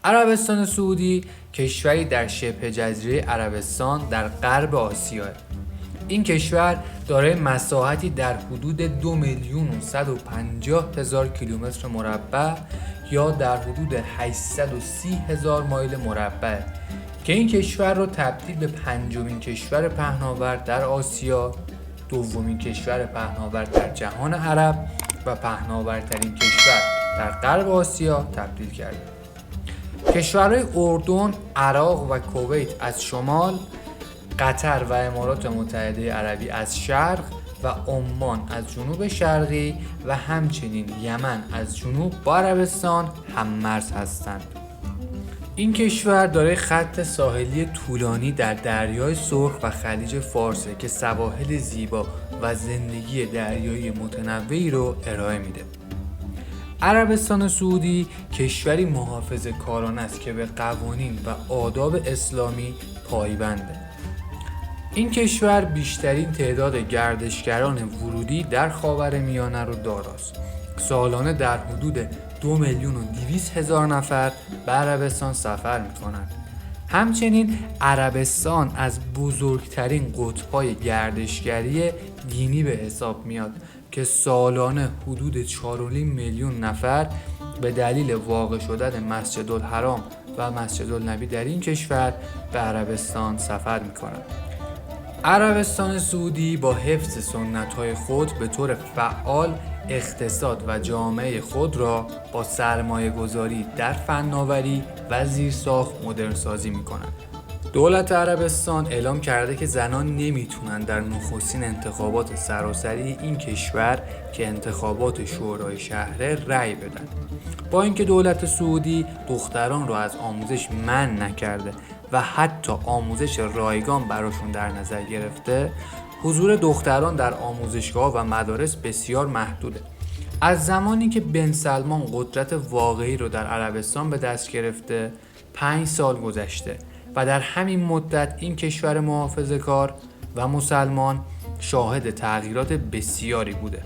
عربستان سعودی کشوری در شبه جزیره عربستان در غرب آسیا. این کشور دارای مساحتی در حدود 2,150,000 کیلومتر مربع یا در حدود 830,000 مایل مربع که این کشور را تبدیل به پنجمین کشور پهناور در آسیا، دومین کشور پهناور در جهان عرب و پهناورترین کشور در غرب آسیا تبدیل کرده. کشورهای اردن، عراق و کویت از شمال، قطر و امارات متحده عربی از شرق و عمان از جنوب شرقی و همچنین یمن از جنوب با عربستان هم‌مرز هستند. این کشور دارای خط ساحلی طولانی در دریای سرخ و خلیج فارس که سواحل زیبا و زندگی دریایی متنوعی رو ارائه میده. عربستان سعودی کشوری محافظه‌کارانه است که به قوانین و آداب اسلامی پایبنده. این کشور بیشترین تعداد گردشگران ورودی در خاورمیانه رو داراست. سالانه در حدود 2,200,000 نفر به عربستان سفر می‌کنند. همچنین عربستان از بزرگترین قطب‌های گردشگری دینی به حساب میاد که سالانه حدود 4.5 میلیون نفر به دلیل واقع شدن مسجدالحرام و مسجدالنبی در این کشور به عربستان سفر می‌کنند. عربستان سعودی با حفظ سنت‌های خود به طور فعال اقتصاد و جامعه خود را با سرمایه‌گذاری در فناوری و زیرساخت مدرن‌سازی می‌کند. دولت عربستان اعلام کرده که زنان نمیتونن در نخستین انتخابات سراسری این کشور که انتخابات شورای شهره رأی بدن. با اینکه دولت سعودی دختران را از آموزش منع نکرده و حتی آموزش رایگان براشون در نظر گرفته، حضور دختران در آموزشگاه و مدارس بسیار محدوده. از زمانی که بن سلمان قدرت واقعی رو در عربستان به دست گرفته 5 سال گذشته و در همین مدت این کشور محافظه‌کار و مسلمان شاهد تغییرات بسیاری بوده.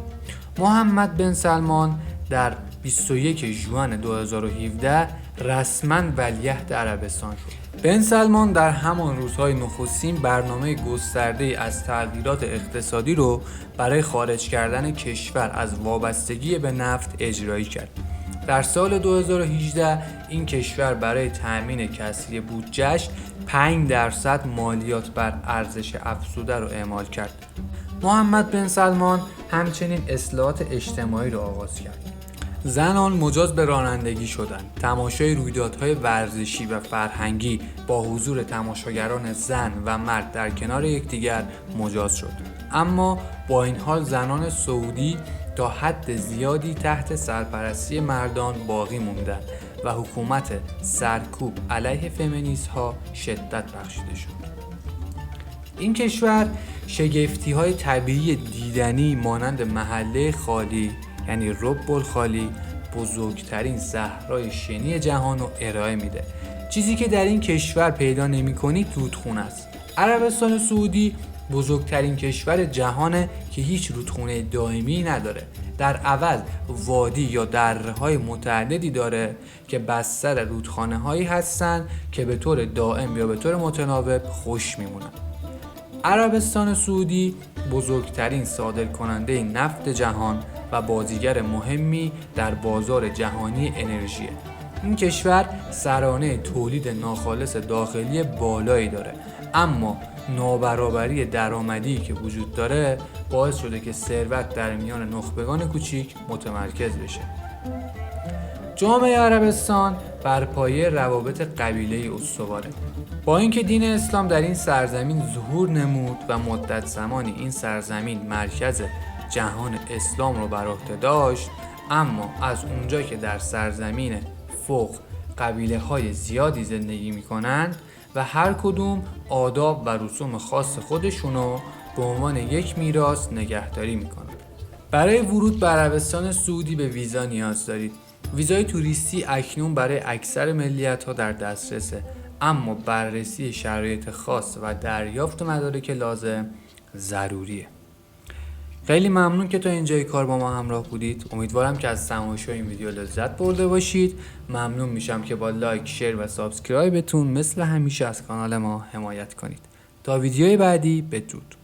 محمد بن سلمان در 21 ژوئن 2017 رسما ولیعهد عربستان شد. بن سلمان در همان روزهای نخستین برنامه گسترده‌ای از تغییرات اقتصادی رو برای خارج کردن کشور از وابستگی به نفت اجرایی کرد. در سال 2018 این کشور برای تأمین کسری بودجه‌اش 5% مالیات بر ارزش افزوده رو اعمال کرد. محمد بن سلمان همچنین اصلاحات اجتماعی را آغاز کرد. زنان مجاز به رانندگی شدند. تماشای رویدادهای ورزشی و فرهنگی با حضور تماشاگران زن و مرد در کنار یکدیگر مجاز شد. اما با این حال زنان سعودی تا حد زیادی تحت سرپرستی مردان باقی موندند و حکومت سرکوب علیه فمینیست‌ها شدت بخشیده شد. این کشور شگفتی‌های طبیعی دیدنی مانند محله خالی یعنی رب الخالی، بزرگترین صحرای شنی جهان رو ارائه میده. چیزی که در این کشور پیدا نمی‌کنید رودخونه است. عربستان سعودی بزرگترین کشور جهانه که هیچ رودخونه دائمی نداره. در عوض وادی یا دره‌های متعددی داره که بستر رودخانه‌هایی هستن که به طور دائم یا به طور متناوب خشک میمونن. عربستان سعودی بزرگترین صادرکننده نفت جهان و بازیگر مهمی در بازار جهانی انرژیه. این کشور سرانه تولید ناخالص داخلی بالایی داره، اما نابرابری درآمدی که وجود داره باعث شده که ثروت در میان نخبگان کوچیک متمرکز بشه. جامعه عربستان بر پایه روابط قبیله‌ای استواره. با اینکه دین اسلام در این سرزمین ظهور نمود و مدت زمانی این سرزمین مرکز جهان اسلام رو بر عهده داشت، اما از اونجا که در سرزمین فوق قبیله‌های زیادی زندگی می‌کنند و هر کدوم آداب و رسوم خاص خودشونو به عنوان یک میراث نگهداری می‌کنند. برای ورود به عربستان سعودی به ویزا نیاز دارید. ویزای توریستی اکنون برای اکثر ملیت‌ها در دسترسه، اما بررسی شرایط خاص و دریافت مدارک لازم ضروریه. خیلی ممنون که تا اینجای کار با ما همراه بودید. امیدوارم که از تماشای این ویدیو لذت برده باشید. ممنون میشم که با لایک، شیر و سابسکرایبتون مثل همیشه از کانال ما حمایت کنید. تا ویدیوی بعدی، بدرود.